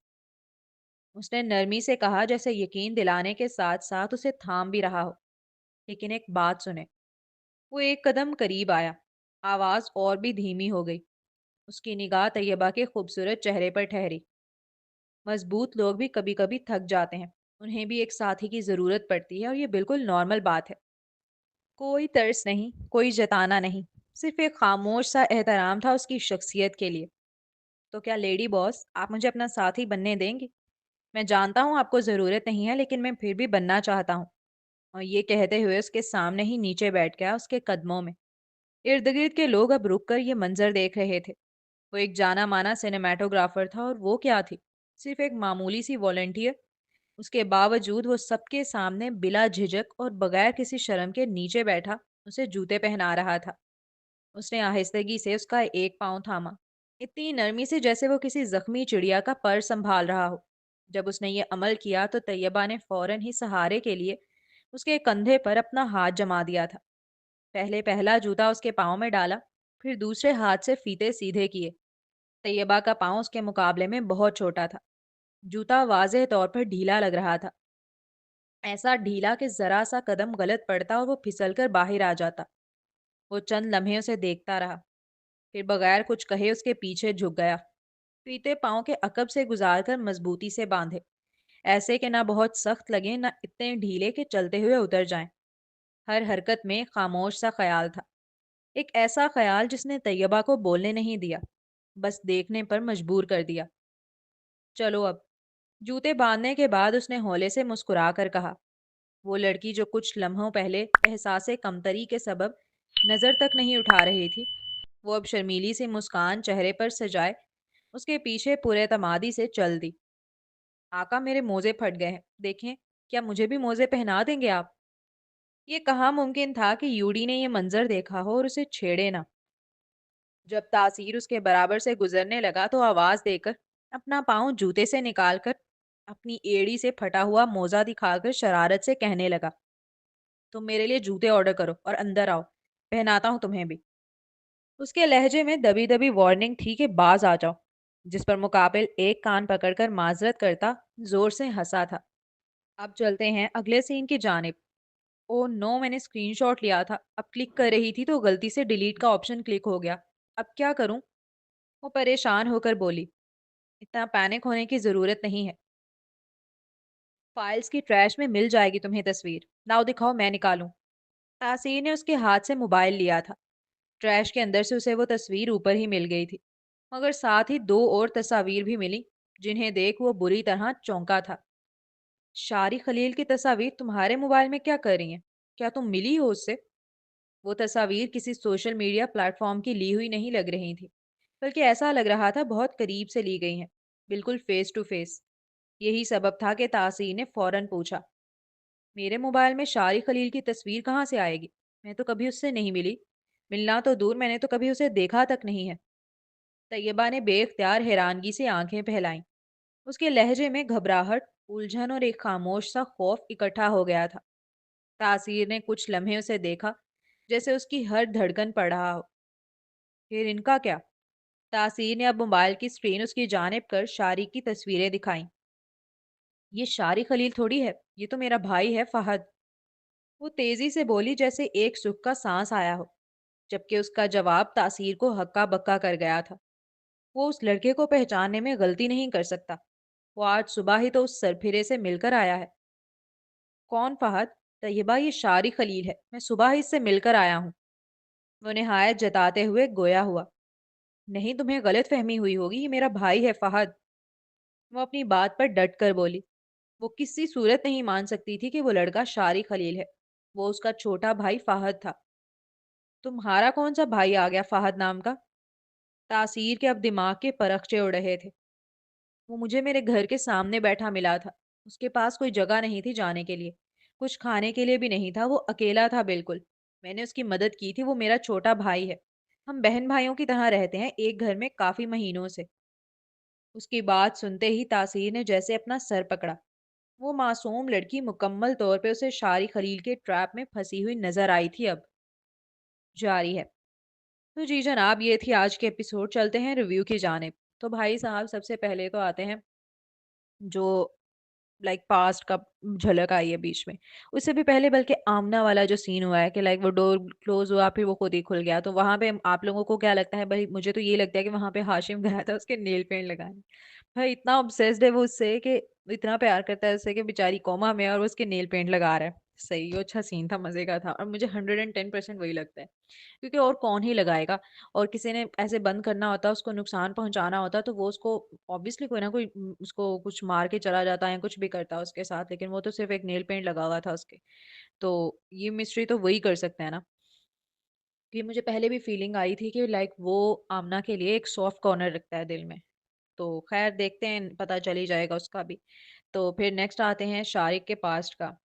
उसने नरमी से कहा, जैसे यकीन दिलाने के साथ साथ उसे थाम भी रहा हो। लेकिन एक बात सुने। वो एक कदम करीब आया। आवाज और भी धीमी हो गई। उसकी निगाह तैयबा के खूबसूरत चेहरे पर ठहरी। मजबूत लोग भी कभी कभी थक जाते हैं। उन्हें भी एक साथी की जरूरत पड़ती है, और ये बिल्कुल नॉर्मल बात है। कोई तरस नहीं, कोई जताना नहीं, सिर्फ एक खामोश सा एहतराम था उसकी शख्सियत के लिए। तो क्या लेडी बॉस, आप मुझे अपना साथी बनने देंगे? मैं जानता हूँ आपको जरूरत नहीं है, लेकिन मैं फिर भी बनना चाहता हूँ। और ये कहते हुए उसके सामने ही नीचे बैठ गया, उसके कदमों में। इर्द गिर्द के लोग अब रुक कर ये मंजर देख रहे थे। वो एक जाना माना सिनेमाटोग्राफर था, और वो क्या थी? सिर्फ एक मामूली सी वॉलंटियर। उसके बावजूद वो सबके सामने बिला झिझक और बगैर किसी शर्म के नीचे बैठा उसे जूते पहना रहा था। उसने आहिस्तगी से उसका एक पांव थामा, इतनी नरमी से जैसे वो किसी जख्मी चिड़िया का पर संभाल रहा हो। जब उसने ये अमल किया तो तैयबा ने फौरन ही सहारे के लिए उसके कंधे पर अपना हाथ जमा दिया था। पहले पहला जूता उसके पाँव में डाला, फिर दूसरे हाथ से फीते सीधे किए। तैयबा का पाँव उसके मुकाबले में बहुत छोटा था। जूता वाज़ेह तौर पर ढीला लग रहा था, ऐसा ढीला कि जरा सा कदम गलत पड़ता और वो फिसलकर बाहर आ जाता। वो चंद लम्हे उसे देखता रहा, फिर बगैर कुछ कहे उसके पीछे झुक गया। फीते पाँव के अकब से गुजार कर मजबूती से बांधे, ऐसे कि ना बहुत सख्त लगे, ना इतने ढीले कि चलते हुए उतर जाएं। हर हरकत में खामोश सा ख्याल था, एक ऐसा ख्याल जिसने तैयबा को बोलने नहीं दिया, बस देखने पर मजबूर कर दिया। चलो अब। जूते बांधने के बाद उसने हौले से मुस्कुरा कर कहा। वो लड़की जो कुछ लम्हों पहले एहसासे कमतरी के सबब नजर तक नहीं उठा रही थी, वो अब शर्मीली सी मुस्कान चेहरे पर सजाए उसके पीछे पूरे तमादी से चल दी। आका, मेरे मोजे फट गए हैं, देखें, क्या मुझे भी मोजे पहना देंगे आप? ये कहाँ मुमकिन था कि यूडी ने ये मंजर देखा हो और उसे छेड़े ना। जब तासीर उसके बराबर से गुजरने लगा तो आवाज देकर अपना पाँव जूते से निकालकर अपनी एड़ी से फटा हुआ मोजा दिखाकर शरारत से कहने लगा, तुम मेरे लिए जूते ऑर्डर करो और अंदर आओ, पहनाता हूँ तुम्हें भी। उसके लहजे में दबी दबी वार्निंग थी कि बाज आ जाओ, जिस पर मुकाबिल एक कान पकड़कर माजरत करता जोर से हंसा था। अब चलते हैं अगले सीन की जानिब। ओ नो, मैंने स्क्रीनशॉट लिया था, अब क्लिक कर रही थी तो गलती से डिलीट का ऑप्शन क्लिक हो गया। अब क्या करूं? वो परेशान होकर बोली। इतना पैनिक होने की जरूरत नहीं है। फाइल्स की ट्रैश में मिल जाएगी तुम्हें तस्वीर, लाओ दिखाओ, मैं निकालूं। तासीर ने उसके हाथ से मोबाइल लिया था। ट्रैश के अंदर से उसे वो तस्वीर ऊपर ही मिल गई थी, मगर साथ ही दो और तस्वीर भी मिली, जिन्हें देख वो बुरी तरह चौंका था। शारी खलील की तस्वीर तुम्हारे मोबाइल में क्या कर रही हैं? क्या तुम मिली हो उससे? वो तस्वीर किसी सोशल मीडिया प्लेटफॉर्म की ली हुई नहीं लग रही थी, बल्कि ऐसा लग रहा था बहुत करीब से ली गई हैं, बिल्कुल फेस टू फेस। यही सबब था कि तासीर ने फौरन पूछा, मेरे मोबाइल में शारी खलील की तस्वीर कहाँ से आएगी? मैं तो कभी उससे नहीं मिली। मिलना तो दूर, मैंने तो कभी उसे देखा तक नहीं है। तैयबा ने बेख्तियार हैरानगी से आंखें फैलाईं। उसके लहजे में घबराहट, उलझन और एक खामोश सा खौफ इकट्ठा हो गया था। तासीर ने कुछ लम्हे उसे देखा, जैसे उसकी हर धड़कन पड़ रहा हो। फिर इनका क्या? तासीर ने अब मोबाइल की स्क्रीन उसकी जानिब कर शारी की तस्वीरें दिखाईं। ये शारी खलील थोड़ी है, ये तो मेरा भाई है, फहद। वो तेजी से बोली, जैसे एक सुख का सांस आया हो, जबकि उसका जवाब तासीर को हक्का बक्का कर गया था। वो उस लड़के को पहचानने में गलती नहीं कर सकता। वो आज सुबह ही तो उस सरफिरे से मिलकर आया है। कौन फहद? तैयबा, ये शारी खलील है, मैं सुबह ही इससे मिलकर आया हूँ। वो निहायत जताते हुए गोया हुआ। नहीं, तुम्हें गलत फहमी हुई होगी, ये मेरा भाई है फहद। वो अपनी बात पर डट कर बोली। वो किसी सूरत नहीं मान सकती थी कि वो लड़का शारी खलील है। वो उसका छोटा भाई फाहद था। तुम्हारा कौन सा भाई आ गया फाहद नाम का? तासीर के अब दिमाग के परखचे उड़ रहे थे। वो मुझे मेरे घर के सामने बैठा मिला था। उसके पास कोई जगह नहीं थी जाने के लिए। कुछ खाने के लिए भी नहीं था, वो अकेला था बिल्कुल। मैंने उसकी मदद की थी, वो मेरा छोटा भाई है। हम बहन भाइयों की तरह रहते हैं एक घर में काफी महीनों से। उसकी बात सुनते ही तासीर ने जैसे अपना सर पकड़ा। वो मासूम लड़की मुकम्मल तौर पे उसे शारी खलील के ट्रैप में फंसी हुई नजर आई थी अब। जारी है। तो जी जनाब, ये थी आज के एपिसोड। चलते हैं रिव्यू की जानिब। तो भाई साहब, सबसे पहले तो आते हैं जो लाइक पास्ट का झलक आई है बीच में। उससे भी पहले बल्कि आमना वाला जो सीन हुआ है कि लाइक वो डोर क्लोज़ हुआ, फिर वो खुद ही खुल गया। तो वहाँ पे आप लोगों को क्या लगता है? भई मुझे तो ये लगता है कि वहाँ पे हाशिम गया था उसके नेल पेंट लगाने। भाई इतना ऑब्सेस्ड है वो उससे कि इतना प्यार करता है उससे कि बेचारी कोमा में है और वो उसके नेल पेंट लगा रहा है। सही, वो अच्छा सीन था, मज़े का था और मुझे 110% वही लगता है। क्योंकि और कौन ही लगाएगा? और किसी ने ऐसे बंद करना होता, उसको नुकसान पहुँचाना होता, तो वो उसको ऑब्वियसली कोई ना कोई उसको कुछ मार के चला जाता या कुछ भी करता उसके साथ, लेकिन वो तो सिर्फ़ एक नेल पेंट लगा हुआ था उसके। तो ये मिस्ट्री तो वही कर सकते हैं ना। कि मुझे पहले भी फीलिंग आई थी कि लाइक वो आमना के लिए एक सॉफ्ट कॉर्नर रखता है दिल में। तो ख़ैर देखते हैं, पता चल ही जाएगा उसका भी। तो फिर नेक्स्ट आते हैं शारिक के पास्ट का।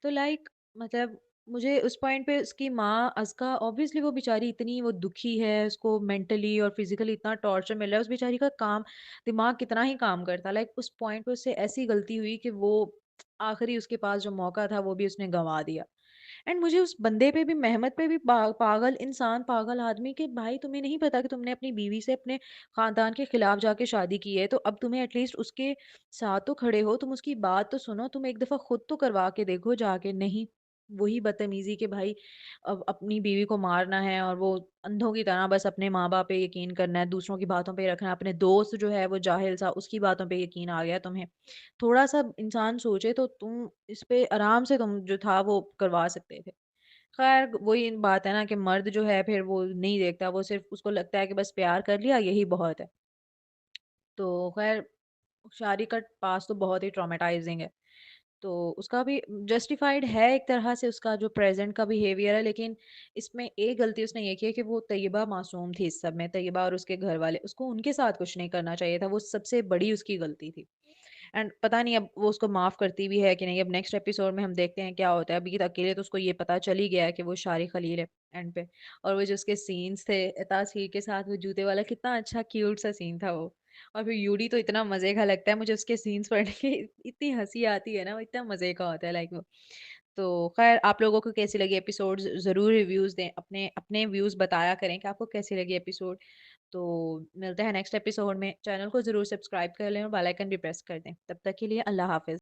तो लाइक मतलब मुझे उस पॉइंट पे उसकी माँ अज़का, ऑब्वियसली वो बेचारी इतनी वो दुखी है, उसको मेंटली और फिज़िकली इतना टॉर्चर मिल रहा है, उस बेचारी का दिमाग कितना ही काम करता। लाइक उस पॉइंट पे उससे ऐसी गलती हुई कि वो आखिरी उसके पास जो मौका था वो भी उसने गँवा दिया। एंड मुझे उस बंदे पे भी, मेहमद पे भी, पागल इंसान, पागल आदमी, कि भाई तुम्हें नहीं पता कि तुमने अपनी बीवी से अपने खानदान के खिलाफ जाके शादी की है, तो अब तुम्हें एटलीस्ट उसके साथ तो खड़े हो, तुम उसकी बात तो सुनो, तुम एक दफा खुद तो करवा के देखो जाके। नहीं, वही बदतमीजी के भाई अब अपनी बीवी को मारना है और वो अंधों की तरह बस अपने माँ बाप पे यकीन करना है, दूसरों की बातों पे रखना है। अपने दोस्त जो है वो जाहिल सा, उसकी बातों पे यकीन आ गया तुम्हें। थोड़ा सा इंसान सोचे तो तुम इस पे आराम से तुम जो था वो करवा सकते थे। खैर वही बात है ना कि मर्द जो है फिर वो नहीं देखता, वो सिर्फ उसको लगता है कि बस प्यार कर लिया यही बहुत है। तो खैर शादी का पास तो बहुत ही ट्रॉमेटाइजिंग है। तो उसका भी जस्टिफाइड है एक तरह से, उसका जो प्रेजेंट का बिहेवियर है, लेकिन इसमें एक गलती उसने ये की है कि वो तैयबा मासूम थी इस सब में। तैयबा और उसके घर वाले, उसको उनके साथ कुछ नहीं करना चाहिए था, वो सबसे बड़ी उसकी गलती थी। एंड पता नहीं अब वो उसको माफ़ करती भी है कि नहीं। अब नेक्स्ट एपिसोड में हम देखते हैं क्या होता है। अभी तो अकेले तो उसको ये पता चल ही गया है कि वो शारी खलील है एंड पे। और वो जो उसके सीन्स थे तासहीर के साथ वो जूते वाला, कितना अच्छा क्यूट सा सीन था वो। और फिर यूडी तो इतना मज़े का लगता है मुझे, उसके सीन्स पढ़ के इतनी हँसी आती है ना, वो इतना मज़े का होता है लाइक वो। तो खैर आप लोगों को कैसी लगी एपिसोड? ज़रूर रिव्यूज़ दें, अपने अपने व्यूज़ बताया करें कि आपको कैसी लगी एपिसोड। तो मिलते हैं नेक्स्ट एपिसोड में। चैनल को ज़रूर सब्सक्राइब कर लें और बेल आइकन भी प्रेस कर दें। तब तक के लिए अल्लाह हाफ़िज़।